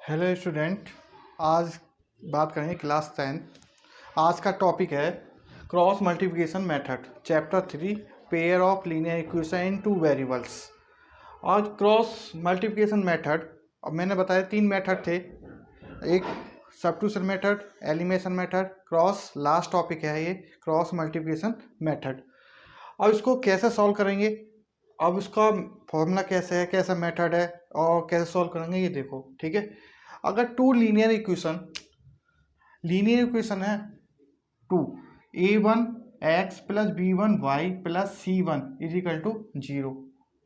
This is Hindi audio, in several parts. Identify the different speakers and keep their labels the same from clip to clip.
Speaker 1: Hello student. आज बात करेंगे क्लास 10th। आज का टॉपिक है cross multiplication method, chapter 3, pair of linear equation in two variables. आज क्रॉस मल्टीप्लिकेशन मेथड, अब मैंने बताया 3 मेथड थे, एक substitution method, elimination method, cross last topic है ये क्रॉस मल्टीप्लिकेशन मेथड। अब इसको कैसे सॉल्व करेंगे, अब इसका फॉर्मूला कैसे है, कैसा मेथड है और कैसे सॉल्व करेंगे ये देखो। ठीक है, अगर टू लीनियर इक्वेशन है, to a1 x plus b1 y plus c1 is equal to 0।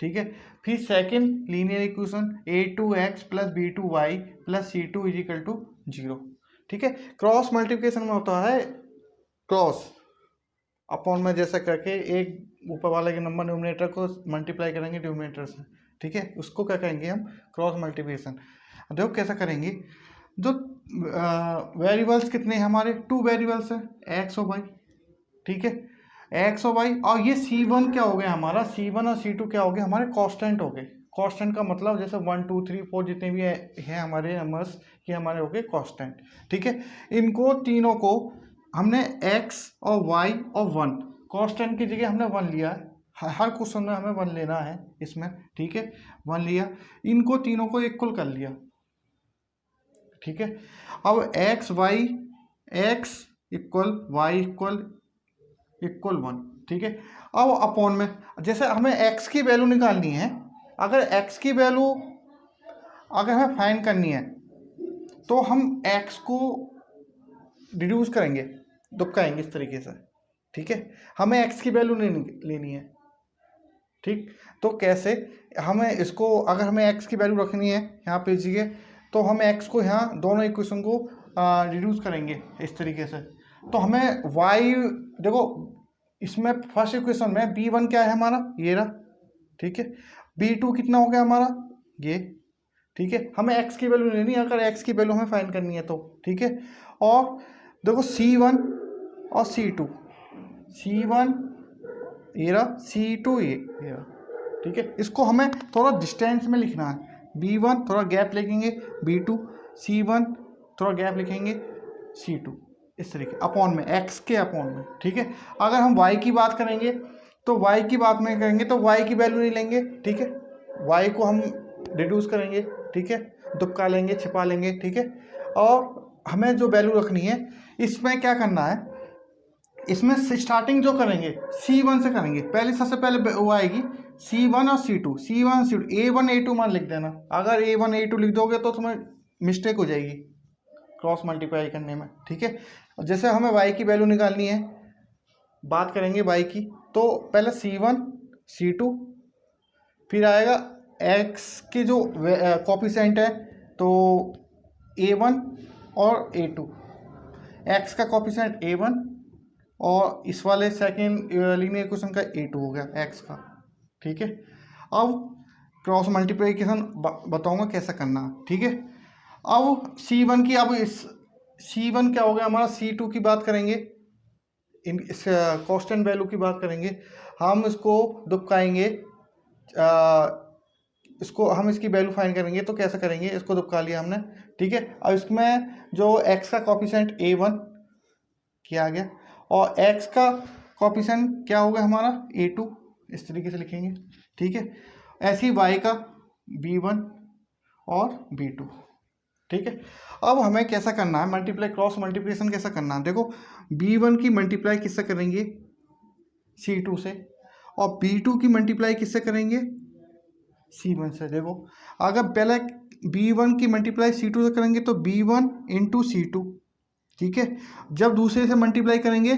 Speaker 1: ठीक है, फिर second linear equation a2 x plus b2 y plus c2 is equal to 0। ठीक है, क्रॉस मल्टीप्लिकेशन में होता है क्रॉस अपॉन में, जैसा करके एक ऊपर वाले के नंबर न्यूमिनेटर को मल्टीप्लाई करेंगे डिनोमिनेटर से। ठीक है, उसको क्या कहेंगे हम, क्रॉस मल्टीप्लिकेशन। देखो कैसा करेंगे, जो वेरिएबल्स कितने हैं हमारे, 2 वेरिएबल्स हैं, एक्स और वाई। ठीक है, एक्स और वाई, और ये C1 क्या हो गया हमारा, C1 और C2 क्या हो गए हमारे, कांस्टेंट हो गए। कांस्टेंट का मतलब जैसे 1 2 3 4 जितने भी हैं हमारे नंबर्स, ये हमारे हो गए कांस्टेंट। ठीक है, इनको तीनों को हमने x और y और 1, कांस्टेंट की जगह हमने 1 लिया है। हर क्वेश्चन में हमें 1 लेना है इसमें। ठीक है, 1 लिया, इनको तीनों को इक्वल कर लिया। ठीक है, अब x इक्वल वाई इक्वल 1। ठीक है, अब अपॉन में जैसे हमें x की वैल्यू निकालनी है, अगर x की वैल्यू अगर हमें फाइंड करनी है तो हम x को रिड्यूस करेंगे, दुबकाएंगे इस तरीके से। ठीक है, हमें x की वैल्यू लेनी है। ठीक, तो कैसे, हमें इसको अगर हमें x की वैल्यू रखनी है यहाँ पे जगह, तो हम x को यहाँ दोनों इक्वेशन को रिड्यूस करेंगे इस तरीके से। तो हमें y, देखो इसमें फर्स्ट इक्वेशन में b1 क्या है हमारा, ये रहा। ठीक है, b2 कितना हो गया हमारा, ये। ठीक है, हमें x की वैल्यू लेनी है, अगर x की वैल्यू हमें फाइंड करनी है तो। ठीक है, और देखो C1 और C2, C1 ये रहा, C2 ये रहा। ठीक है, इसको हमें थोड़ा डिस्टेंस में लिखना है, B1 थोड़ा गैप लिखेंगे, B2, C1 थोड़ा गैप लिखेंगे, C2, इस तरीके अपॉन में, x के अपॉन में। ठीक है, अगर हम y की बात करेंगे तो y की बात में करेंगे तो y की वैल्यू नहीं लेंगे। ठीक है, y को हम रिड्यूस करेंगे। ठीक है, दुबका लेंगे, छिपा लेंगे। ठीक है, और हमें जो वैल्यू रखनी है, इसमें क्या करना है, इसमें स्टार्टिंग जो करेंगे C1 से करेंगे, पहले सबसे पहले वो आएगी C1 और C2, C1 C2, A1 A2 मान लिख देना। अगर A1 A2 लिख दोगे तो तुम्हें मिस्टेक हो जाएगी क्रॉस मल्टीप्लाई करने में। ठीक है, जैसे हमें y की वैल्यू निकालनी है, बात करेंगे y की, तो पहले C1 C2, फिर आएगा x के जो कॉफिशिएंट है तो A1 और A2, x का कॉफिशिएंट A1 और इस वाले सेकेंड लीनियर इक्वेशन का A2 हो गया x का। ठीक है, अब क्रॉस मल्टीप्लिकेशन बताऊंगा कैसा करना। ठीक है, अब C1 की, अब इस C1 क्या हो गया हमारा, C2 की बात करेंगे, इस कांस्टेंट वैल्यू की बात करेंगे, हम इसको दुबकाएंगे, इसको हम इसकी वैल्यू फाइंड करेंगे तो कैसे करेंगे, इसको दुबका लिया हमने। ठीक है, अब इसमें जो x का कॉफिशिएंट A1 किया गया और x का कॉफिशिएंट क्या होगा हमारा, A2, इस तरीके से लिखेंगे। ठीक है, ऐसे ही y का B1 और B2। ठीक है, अब हमें कैसा करना है, मल्टीप्लाई, क्रॉस मल्टीप्लिकेशन कैसा करना है, देखो B1 की मल्टीप्लाई किससे करेंगे, C2 से, और B2 की मल्टीप्लाई किससे करेंगे, C1 से। देखो अगर पहले B1 की मल्टीप्लाई C2 से करेंगे तो B1 इंटू C2। ठीक है, जब दूसरे से मल्टीप्लाई करेंगे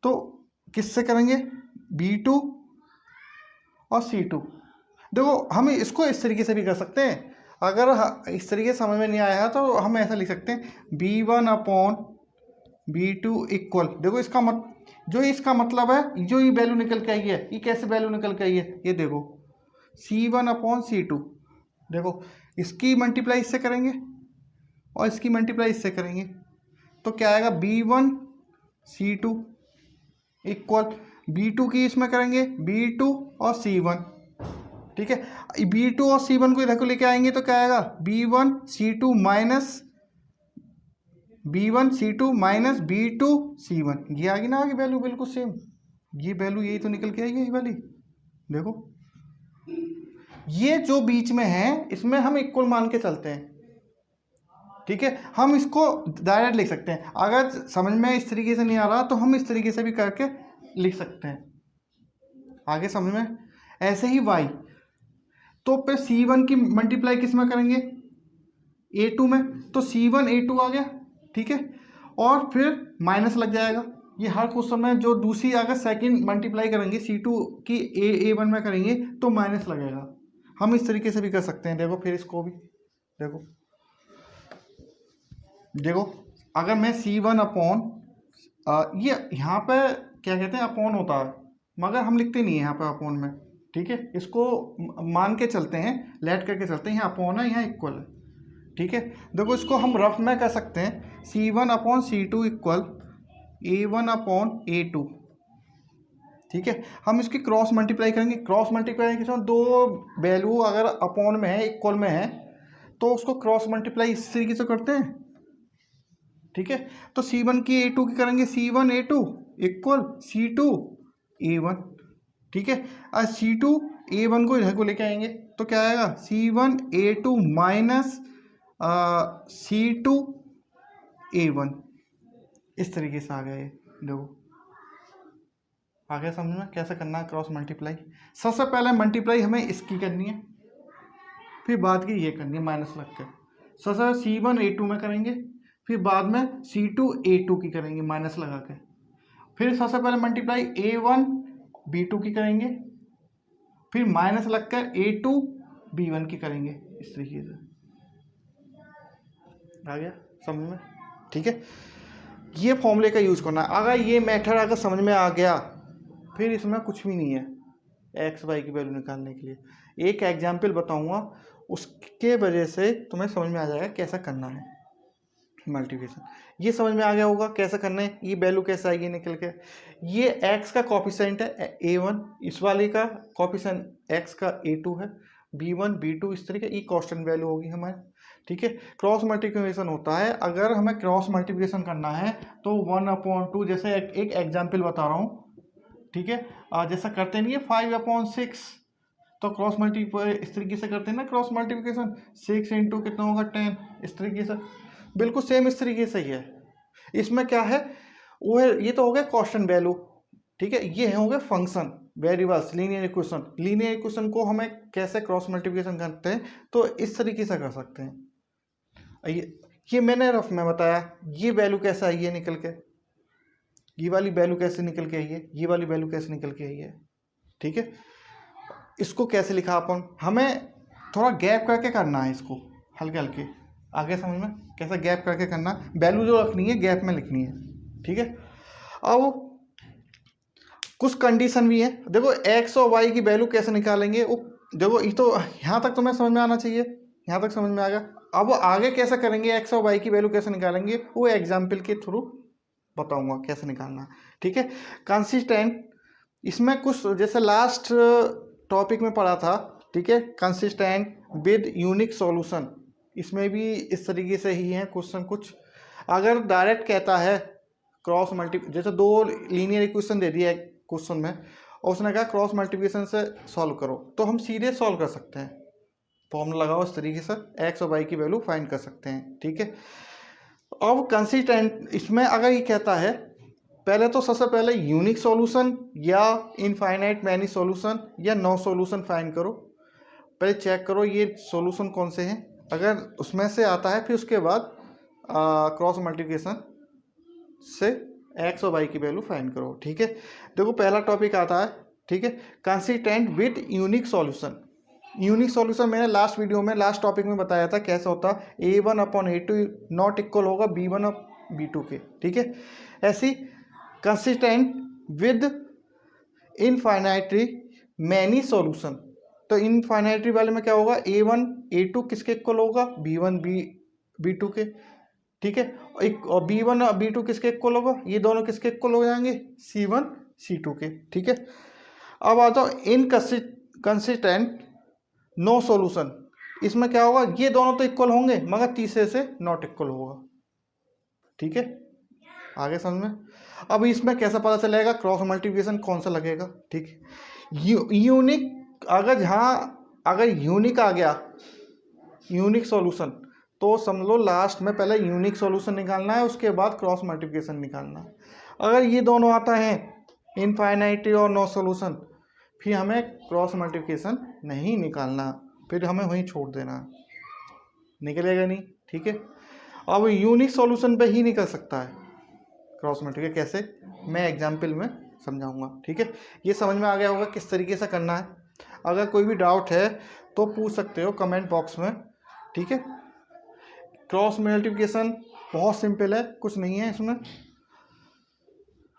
Speaker 1: तो किससे करेंगे, B2 और C2। देखो हम इसको इस तरीके से भी कर सकते हैं, अगर इस तरीके से समझ में नहीं आया तो हम ऐसा लिख सकते हैं B1 अपॉन B2 इक्वल, देखो इसका जो इसका मतलब है, जो ये वैल्यू निकल के आई है, ये कैसे वैल्यू निकल के आई है, ये देखो C1 अपॉन C2। देखो इसकी मल्टीप्लाई इससे करेंगे और इसकी मल्टीप्लाई इससे करेंगे तो क्या आएगा, B1 C2 इक्वल B2 की इसमें करेंगे B2 और C1, ठीक है। B2 और C1 को इधर को लेके आएंगे तो क्या आएगा, B1 C2 minus B2 C1, ये आ गई ना आगे वैल्यू बिल्कुल सेम, ये वैल्यू यही तो निकल के आई है, ये वाली देखो, ये जो बीच में है इसमें हम इक्वल मान के चलते हैं, ठीक है। हम इसको डायरेक्ट लिख सकते हैं, अगर समझ में इस तरीके से नहीं आ रहा तो हम इस तरीके से भी करके लिख सकते हैं, आगे समझ में। ऐसे ही y, तो पे C1 की मल्टीप्लाई किस में करेंगे, A2 में, तो C1 A2 आ गया, ठीक है। और फिर माइनस लग जाएगा, ये हर क्वेश्चन में जो दूसरी अगर सेकंड मल्टीप्लाई करेंगे C2 की A1 में करेंगे तो माइनस लगेगा। हम इस तरीके से भी कर सकते हैं, देखो फिर इसको भी देखो अगर मैं C1 अपॉन ये यहाँ पे क्या कहते हैं अपॉन होता है, मगर हम लिखते नहीं है यहाँ पे अपॉन में, ठीक है। इसको मान के चलते हैं, लेट करके चलते हैं, यहाँ अपॉन है यहाँ इक्वल है, ठीक है। देखो इसको हम रफ में कर सकते हैं, C1 upon C2 equal A1 upon A2, ठीक है। हम इसकी क्रॉस मल्टीप्लाई करेंगे, क्रॉस मल्टीप्लाई के दो वैल्यू अगर अपॉन में है इक्वल में है तो उसको क्रॉस मल्टीप्लाई इस तरीके से करते हैं, ठीक है। तो C1 की A2 की करेंगे C1 A2 equal C2 A1, ठीक है। और C2 A1 को इधर को लेके आएंगे तो क्या आएगा, C1 A2 minus C2 A1, इस तरीके से आ गया ये, देखो आगे समझ में कैसे करना है क्रॉस मल्टीप्लाई। सबसे पहले मल्टीप्लाई हमें इसकी करनी है, फिर बाद की ये करनी है माइनस लग कर। सबसे C1 A2 में करेंगे, फिर बाद में C2 A2 की करेंगे माइनस लगा के, फिर सबसे पहले मल्टीप्लाई A1 B2 की करेंगे, फिर माइनस लगकर A2 B1 की करेंगे, इस तरीके से आ गया समझ में, ठीक है। ये फॉर्मूले का यूज करना है, अगर ये मेथड अगर समझ में आ गया फिर इसमें कुछ भी नहीं है एक्स वाई की वैल्यू निकालने के लिए। एक एग्जाम्पल बताऊंगा, उसके वजह से तुम्हें समझ में आ जाएगा कैसा करना है मल्टीप्लिकेशन। ये समझ में आ गया होगा कैसा करना है, ये वैल्यू कैसे आएगी निकल के। ये x का कोफिशिएंट है A1, इस वाले का कोफिशिएंट x का A2 है, B1 B2 इस तरीके, ये कांस्टेंट वैल्यू होगी हमारे, ठीक है। क्रॉस मल्टीप्लिकेशन होता है, अगर हमें क्रॉस मल्टीप्लिकेशन करना है तो 1/2, जैसे एक एग्जाम्पल बता रहा हूँ, ठीक है। जैसा करते नहीं है 5/6, तो क्रॉस मल्टीप्लाई इस तरीके से करते हैं ना क्रॉस मल्टीप्लिकेशन, 6 इंटू कितना होगा 10, इस तरीके से बिल्कुल सेम इस तरीके से ही है। इसमें क्या है वो है, ये तो हो गया कांस्टेंट वैल्यू, ठीक है। ये हो गए function variables, linear equation. Linear equation को हमें कैसे क्रॉस मल्टीप्लिकेशन करते हैं तो इस तरीके से कर सकते हैं। ये मैंने रफ में बताया, ये वैल्यू कैसे आई है निकल के, ये वाली वैल्यू कैसे निकल के आई है, ये वाली वैल्यू कैसे निकल के आई है, ठीक है। इसको कैसे लिखा अपन, हमें थोड़ा गैप करके करना है इसको, हल्के हल्के, आगे समझ में कैसा गैप करके करना, वैल्यू जो रखनी है गैप में लिखनी है, ठीक है। अब कुछ कंडीशन भी है, देखो एक्स और वाई की वैल्यू कैसे निकालेंगे, वो देखो ये तो यहाँ तक तुम्हें समझ में आना चाहिए, यहाँ तक समझ में आ गया। अब आगे कैसे करेंगे एक्स और वाई की वैल्यू कैसे निकालेंगे, वो एग्जाम्पल के थ्रू बताऊंगा कैसे निकालना, ठीक है। कंसिस्टेंट, इसमें कुछ जैसे लास्ट टॉपिक में पढ़ा था, ठीक है, कंसिस्टेंट विद यूनिक सॉल्यूशन, इसमें भी इस तरीके से ही है क्वेश्चन कुछ। अगर डायरेक्ट कहता है क्रॉस जैसे दो लीनियर इक्वेशन दे दिया है क्वेश्चन में और उसने कहा क्रॉस मल्टीप्लिकेशन से सॉल्व करो, तो हम सीधे सॉल्व कर सकते हैं, फॉर्मूला लगाओ इस तरीके से एक्स और वाई की वैल्यू फाइंड कर सकते हैं, ठीक है। अब कंसिस्टेंट, इसमें अगर ये कहता है पहले तो सबसे पहले यूनिक सॉल्यूशन या इनफाइनाइट मैनी सॉल्यूशन या नो सॉल्यूशन फाइंड करो, पहले चेक करो ये सॉल्यूशन कौन से हैं, अगर उसमें से आता है फिर उसके बाद क्रॉस मल्टीप्लिकेशन से एक्स और वाई की वैल्यू फाइंड करो, ठीक है। देखो पहला टॉपिक आता है, ठीक है, consistent with unique solution. Unique solution मैंने लास्ट वीडियो में लास्ट टॉपिक में बताया था कैसे होता, A1/A2 नॉट इक्वल होगा B1/B2 के, ठीक है। ऐसी consistent with infinitely many solution, तो इनफाइनाइटली वाले में क्या होगा, A1/A2 किसके इक्वल होगा, B1/B2 के, ठीक है। और B1/B2 किसके इक्वल होगा, ये दोनों किसके इक्वल हो जाएंगे, C1/C2 के, ठीक है। अब आ जाओ इनकंसिस्टेंट नो सॉल्यूशन। इसमें क्या होगा, ये दोनों तो इक्वल होंगे मगर तीसरे से नॉट इक्वल होगा। ठीक है, आगे समझ में। अब इसमें कैसा पता चलेगा क्रॉस मल्टीप्लिकेशन कौन सा लगेगा। ठीक है, यूनिक अगर यूनिक आ गया, यूनिक सॉल्यूशन, तो समझ लो लास्ट में पहले यूनिक सॉल्यूशन निकालना है, उसके बाद क्रॉस मल्टीप्लिकेशन निकालना है। अगर ये दोनों आता है इनफाइनाइटी और नो सॉल्यूशन, फिर हमें क्रॉस मल्टीप्लिकेशन नहीं निकालना, फिर हमें वहीं छोड़ देना, निकलेगा नहीं। ठीक है, अब यूनिक सॉल्यूशन पे ही निकल सकता है क्रॉस मल्टीप्लिकेशन। कैसे, मैं एग्जाम्पल में समझाऊंगा। ठीक है, ये समझ में आ गया होगा किस तरीके से करना है। अगर कोई भी डाउट है तो पूछ सकते हो कमेंट बॉक्स में। ठीक है, क्रॉस मल्टीप्लिकेशन बहुत सिंपल है, कुछ नहीं है इसमें।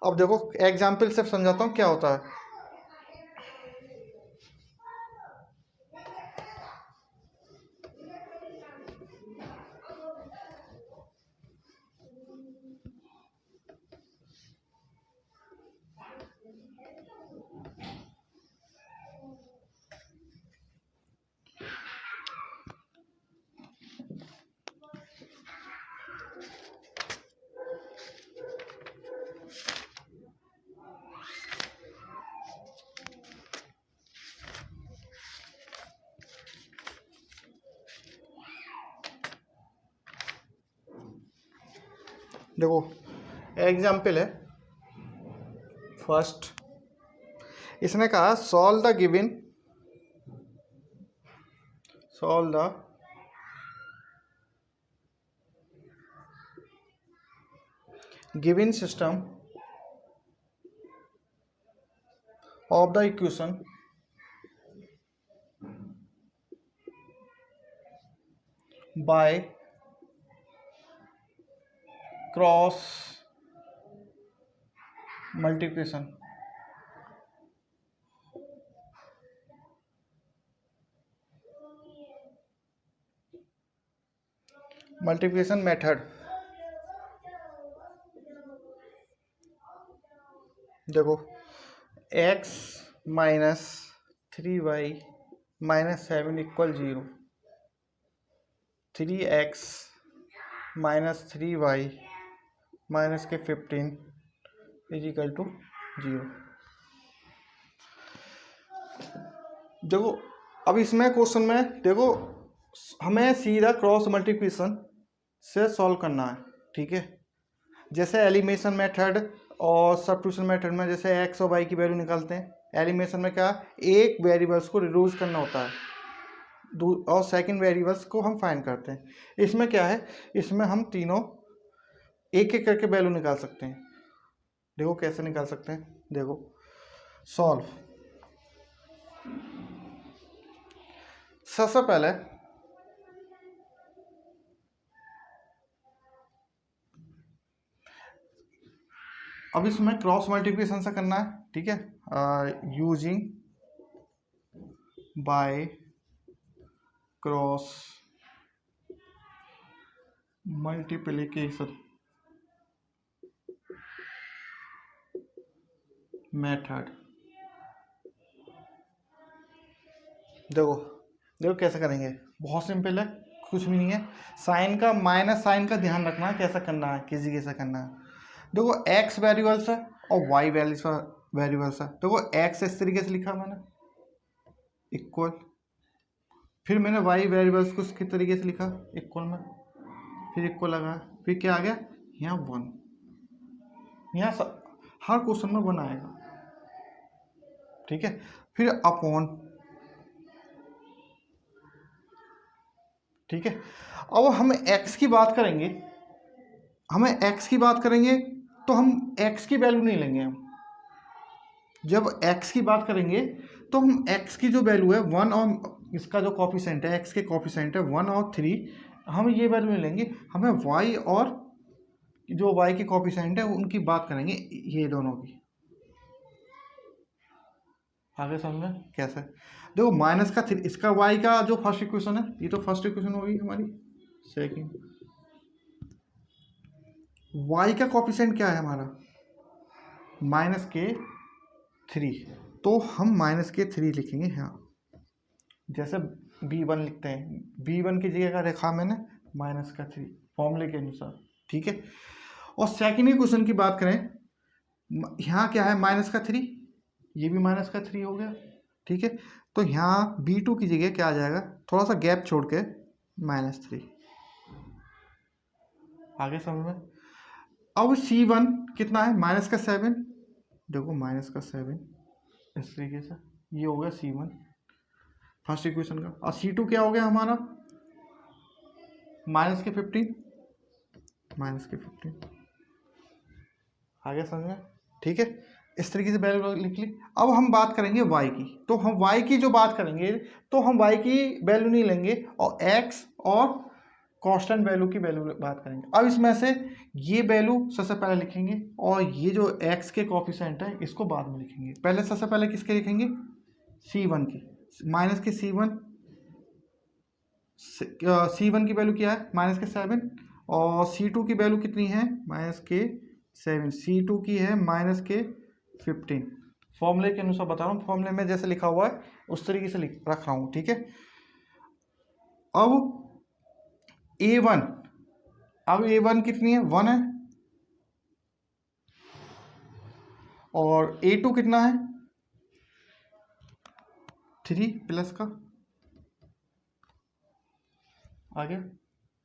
Speaker 1: अब देखो एग्जाम्पल से समझाता हूँ क्या होता है। देखो एग्जाम्पल है फर्स्ट, इसने कहा solve the given system of the equation by cross multiplication. Multiplication method, देखो x minus 3y minus 7 equal 0, 3x minus 3y minus के 15 इज इक्वल टू 0। देखो अब इसमें क्वेश्चन में देखो हमें सीधा क्रॉस मल्टीप्लिकेशन से सॉल्व करना है। ठीक है, जैसे एलिमिनेशन मेथड और सब्स्टिट्यूशन मेथड में जैसे x और y की वैल्यू निकालते हैं, एलिमिनेशन में क्या एक वेरिएबल्स को रिड्यूस करना होता है और सेकंड वेरिएबल्स को हम फाइंड करते हैं। इसमें क्या है, इसमें हम तीनों एक एक करके वैल्यू निकाल सकते हैं। देखो कैसे निकाल सकते हैं, देखो सॉल्व, सबसे पहले अब इसमें क्रॉस मल्टीप्लिकेशन से करना है। ठीक है, using by cross multiplication method. देखो देखो कैसे करेंगे, बहुत सिंपल है, कुछ भी नहीं है। साइन का माइनस साइन का ध्यान रखना है, कैसा करना है, किसी कैसा करना है। देखो x वेरिएबल्स है और y वेरिएबल्स है। देखो x इस तरीके से लिखा मैंने इक्वल, फिर मैंने y वेरिएबल्स को किस तरीके से लिखा इक्वल में, फिर इक्वल लगा, फिर क्या आ गया यहाँ 1, यहाँ हर क्वेश्चन में 1 आएगा। ठीक है, फिर अपॉन। ठीक है, अब हम x की बात करेंगे, तो हम x की वैल्यू नहीं लेंगे। हम जब x की बात करेंगे तो हम x की जो वैल्यू है 1 और इसका जो कॉफिशेंट है, x के कॉफिशेंट है 1 और 3, हम ये वैल्यू नहीं लेंगे। हमें y और जो y के कॉफिशेंट है उनकी बात करेंगे, ये दोनों की। आगे समझ में कैसे, देखो माइनस का 3, इसका y का जो फर्स्ट इक्वेशन है, ये तो फर्स्ट इक्वेशन होगी हमारी। सेकंड, y का कॉफिशेंट क्या है हमारा माइनस के 3, तो हम माइनस के 3 लिखेंगे यहाँ। जैसे b1 लिखते हैं, b1 की जगह का रखा मैंने -3 फॉर्मूले के अनुसार, ठीक है। और सेकेंड इक्वेशन की बात करें, यहाँ क्या है -3, ये भी -3 हो गया, ठीक है। तो यहाँ b2 की जगह क्या आ जाएगा, थोड़ा सा गैप छोड़ के -3, आगे समझ में। अब c1 कितना है, -7, देखो -7 इस तरीके से, ये हो गया c1 फर्स्ट इक्वेशन का। और c2 क्या हो गया हमारा, -15, आगे समझ में, ठीक है। इस तरीके से वैल्यू लिख ली। अब हम बात करेंगे y की, तो हम y की जो बात करेंगे तो हम y की वैल्यू नहीं लेंगे और x और कांस्टेंट वैल्यू की वैल्यू बात करेंगे। अब इसमें से ये वैल्यू सबसे पहले लिखेंगे और ये जो x के कोफिशिएंट है इसको बाद में लिखेंगे। पहले सबसे पहले किसके लिखेंगे, c1 की, माइनस के c1 की वैल्यू क्या है, -7, और c2 की वैल्यू कितनी है, -7, c2 की है -15। फॉर्मूले के अनुसार बता रहा हूँ, फॉर्मूले में जैसे लिखा हुआ है उस तरीके से रख रहा हूँ, ठीक है। अब a1 कितनी है, 1 है, और a2 कितना है, 3 प्लस का, आगे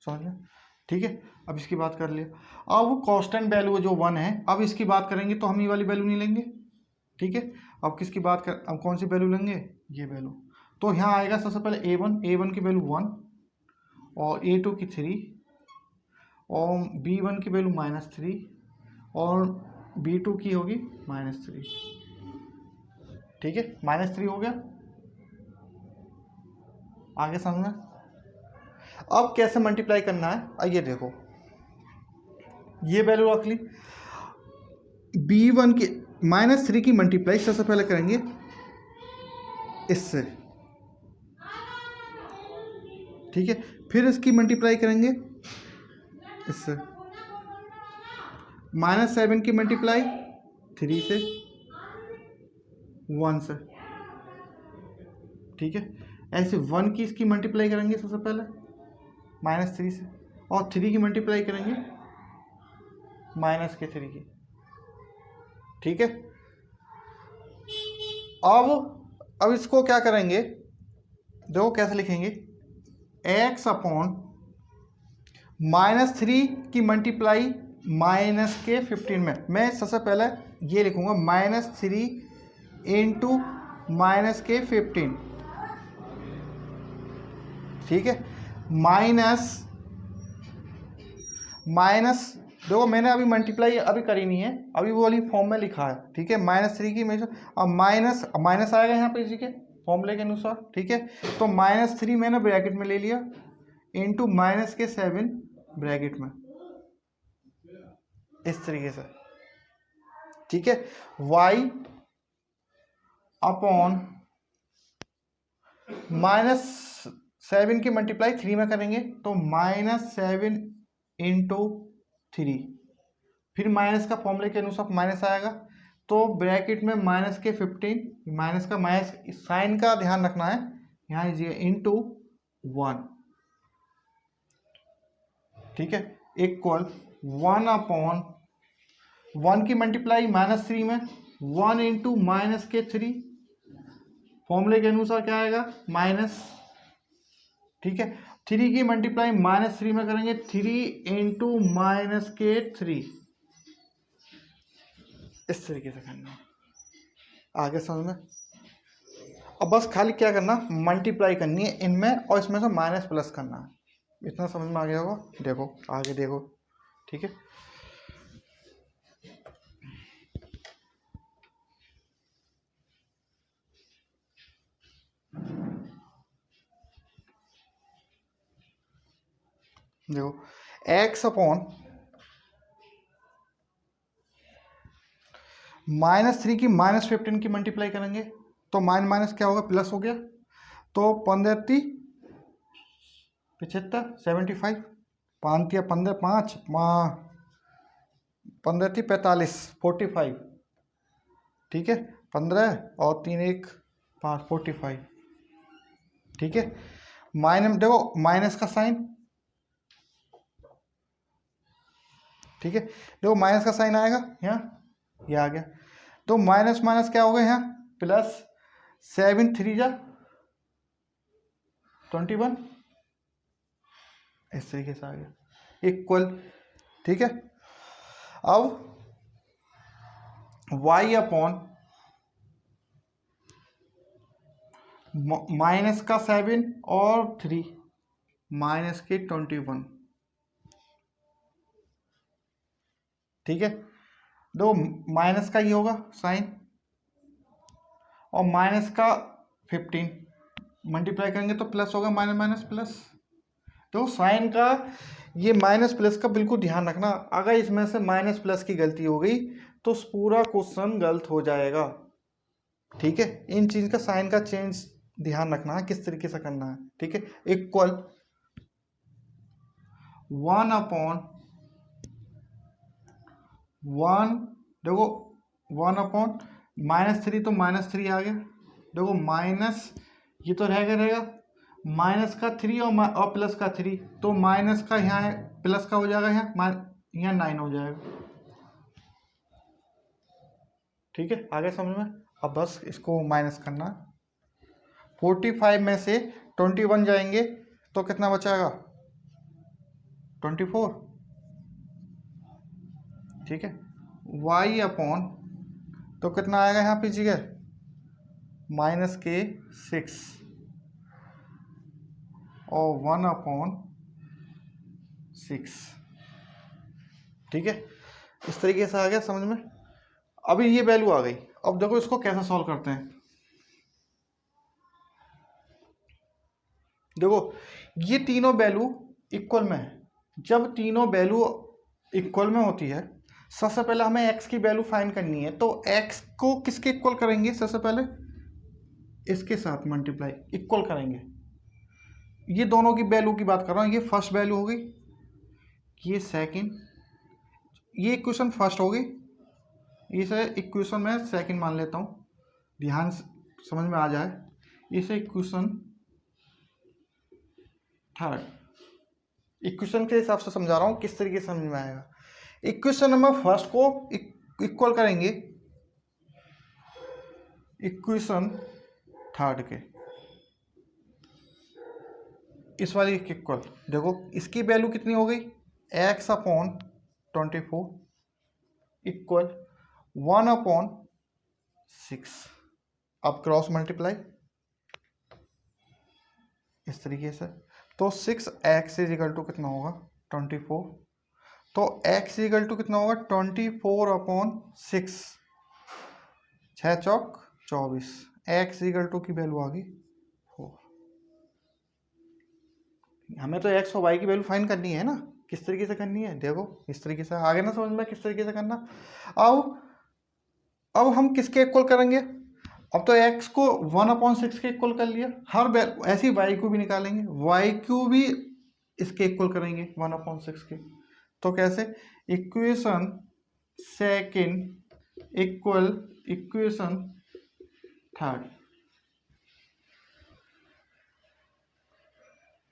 Speaker 1: समझ लें, ठीक है। अब इसकी बात कर लिया। अब कांस्टेंट वैल्यू जो 1 है, अब इसकी बात करेंगे तो हम ये वाली वैल्यू नहीं लेंगे, ठीक है। अब किसकी बात कर, अब कौन सी वैल्यू लेंगे, ये वैल्यू। तो यहाँ आएगा सबसे पहले a1 की वैल्यू 1, और a2 की 3, और b1 की वैल्यू -3, और b2 की होगी -3, ठीक है। -3 हो गया, आगे समझना। अब कैसे मल्टीप्लाई करना है, आइए देखो, ये वैल्यू रख ली, b1 की -3 की मल्टीप्लाई सबसे पहले करेंगे इससे, ठीक है। फिर इसकी मल्टीप्लाई करेंगे इससे, -7 की मल्टीप्लाई 3 से, 1 से, ठीक है। ऐसे 1 की इसकी मल्टीप्लाई करेंगे सबसे पहले -3 से, और 3 की मल्टीप्लाई करेंगे -3 की, ठीक है। अब इसको क्या करेंगे, देखो कैसे लिखेंगे, x अपॉन -3 की मल्टीप्लाई -15 में, मैं सबसे पहले ये लिखूंगा -3 इंटू -15, ठीक है। माइनस देखो मैंने अभी मल्टीप्लाई अभी करी नहीं है, अभी वो वाली फॉर्म में लिखा है, ठीक है। -3 की मेजर, अब माइनस आएगा यहाँ पे इसी के फॉर्मूले के अनुसार, ठीक है। तो -3 मैंने ब्रैकेट में ले लिया इंटू -7 ब्रैकेट में, इस तरीके से, ठीक है। y अपॉन -7 की मल्टीप्लाई 3 में करेंगे तो -7 इंटू 3, फिर माइनस का फॉर्मूले के अनुसार माइनस आएगा, तो ब्रैकेट में -15, माइनस का माइनस साइन का ध्यान रखना है यहाँ लीजिए, इंटू 1, ठीक है, इक्वल 1 अपॉन 1 की मल्टीप्लाई -3 में 1 इंटू -3, फॉर्मूले के अनुसार क्या आएगा माइनस, ठीक है। 3 की मल्टीप्लाई -3 में करेंगे 3 इंटू -3, इस तरीके से करना, आगे समझ में। अब बस खाली क्या करना, मल्टीप्लाई करनी है इनमें और इसमें से माइनस प्लस करना है, इतना समझ में आ गया होगा। देखो आगे देखो, ठीक है। देखो x अपॉन -3 की -15 की मल्टीप्लाई करेंगे तो माइनस क्या होगा, प्लस हो गया, तो 15 75 75, 5 या 15 5 15 45 45, ठीक है। 15 और 3 1 5 45, ठीक है। माइनस, देखो माइनस का साइन, ठीक है, देखो माइनस का साइन आएगा यहाँ, ये आ गया, तो माइनस माइनस क्या होगा यहाँ प्लस, 7 3 जा 21, इस तरीके से आ गया इक्वल, ठीक है। अब y अपॉन माइनस का 7 और 3 माइनस के 21, ठीक है, दो माइनस का ये होगा साइन और माइनस का 15 मल्टीप्लाई करेंगे तो प्लस होगा, माइनस माइनस प्लस। तो साइन का ये माइनस प्लस का बिल्कुल ध्यान रखना, अगर इसमें से माइनस प्लस की गलती हो गई तो पूरा क्वेश्चन गलत हो जाएगा, ठीक है। इन चीज का साइन का चेंज ध्यान रखना है किस तरीके से करना है, ठीक है। इक्वल 1 अपॉन 1, देखो 1 अपॉन -3, तो -3 आ गया, देखो माइनस ये तो रहेगा माइनस का 3 और प्लस का 3, तो माइनस का यहाँ है प्लस का हो जाएगा, यहाँ 9 हो जाएगा, ठीक है। आगे समझ में, अब बस इसको माइनस करना है। 45 में से 21 जाएंगे तो कितना बचाएगा 24, ठीक है। y अपॉन तो कितना आएगा यहाँ पे जगह माइनस के 6 और 1 अपॉन 6, ठीक है। इस तरीके से आ गया समझ में। अभी ये वैल्यू आ गई, अब देखो इसको कैसे सॉल्व करते हैं। देखो ये तीनों वैल्यू इक्वल में है, जब तीनों वैल्यू इक्वल में होती है सबसे पहले हमें x की वैल्यू फाइंड करनी है, तो x को किसके इक्वल करेंगे, सबसे पहले इसके साथ मल्टीप्लाई इक्वल करेंगे। ये दोनों की वैल्यू की बात कर रहा हूँ, ये फर्स्ट वैल्यू हो गई, ये सेकंड, ये इक्वेशन फर्स्ट हो गई, इसे इक्वेशन में सेकंड मान लेता हूँ, ध्यान समझ में आ जाए, इसे इक्वेशन थर्ड, इक्वेशन के हिसाब से समझा रहा हूँ किस तरीके से समझ में आएगा। इक्वेशन नंबर फर्स्ट को इक्वल करेंगे इक्वेशन थर्ड के, इस वाली इक्वल, देखो इसकी वैल्यू कितनी हो गई x अपॉन 24 इक्वल 1 अपॉन 6, अब क्रॉस मल्टीप्लाई इस तरीके से, तो 6x इज इक्वल टू कितना होगा 24, तो x इक्वल टू कितना होगा 24 अपॉन 6, 6 चौक 24, x इक्वल टू की वैल्यू आ गई 4। हमें तो x और y की वैल्यू फाइंड करनी है ना, किस तरीके से करनी है, देखो इस तरीके से आगे ना समझ में किस तरीके से करना। अब हम किसके इक्वल करेंगे, अब तो x को 1/6 के इक्वल कर लिया, हर ऐसे ही y को भी निकालेंगे, y को भी इसके इक्वल करेंगे 1/6 के, तो कैसे equation second equal equation third,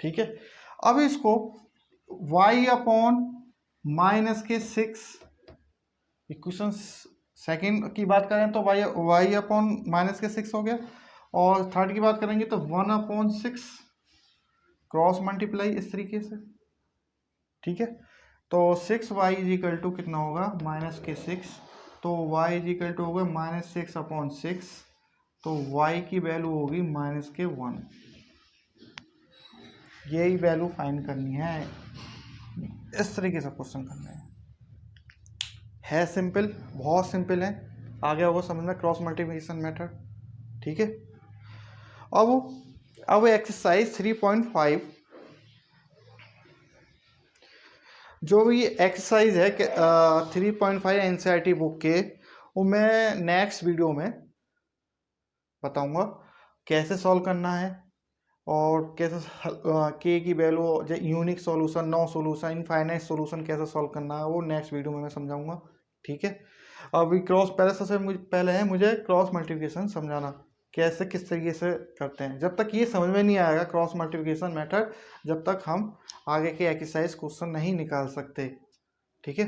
Speaker 1: ठीक है। अब इसको y अपॉन -6 इक्वेशन सेकंड की बात करें तो y अपॉन -6 हो गया, और थर्ड की बात करेंगे तो 1/6 क्रॉस मल्टीप्लाई इस तरीके से, ठीक है। तो 6y इज इक्वल टू कितना होगा -6, तो y इज इक्वल टू होगा -6/6, तो y की वैल्यू होगी -1। यही वैल्यू फाइंड करनी है, इस तरीके से क्वेश्चन करना है सिंपल, बहुत सिंपल है, आगे होगा समझना क्रॉस मल्टीप्लिकेशन मेथड, ठीक है। अब एक्सरसाइज 3.5 जो भी एक्सरसाइज है 3.5 एनसीईआरटी बुक के, वो मैं नेक्स्ट वीडियो में बताऊंगा कैसे सॉल्व करना है, और कैसे के की value, unique solution, no solution, infinite solution कैसे सॉल्व करना है वो नेक्स्ट वीडियो में मैं समझाऊंगा, ठीक है। अभी पहले है मुझे क्रॉस मल्टीप्लिकेशन समझाना कैसे किस तरीके से करते हैं। जब तक ये समझ में नहीं आएगा क्रॉस मल्टीप्लिकेशन मेथड, जब तक हम आगे के एक्सरसाइज क्वेश्चन नहीं निकाल सकते। ठीक है।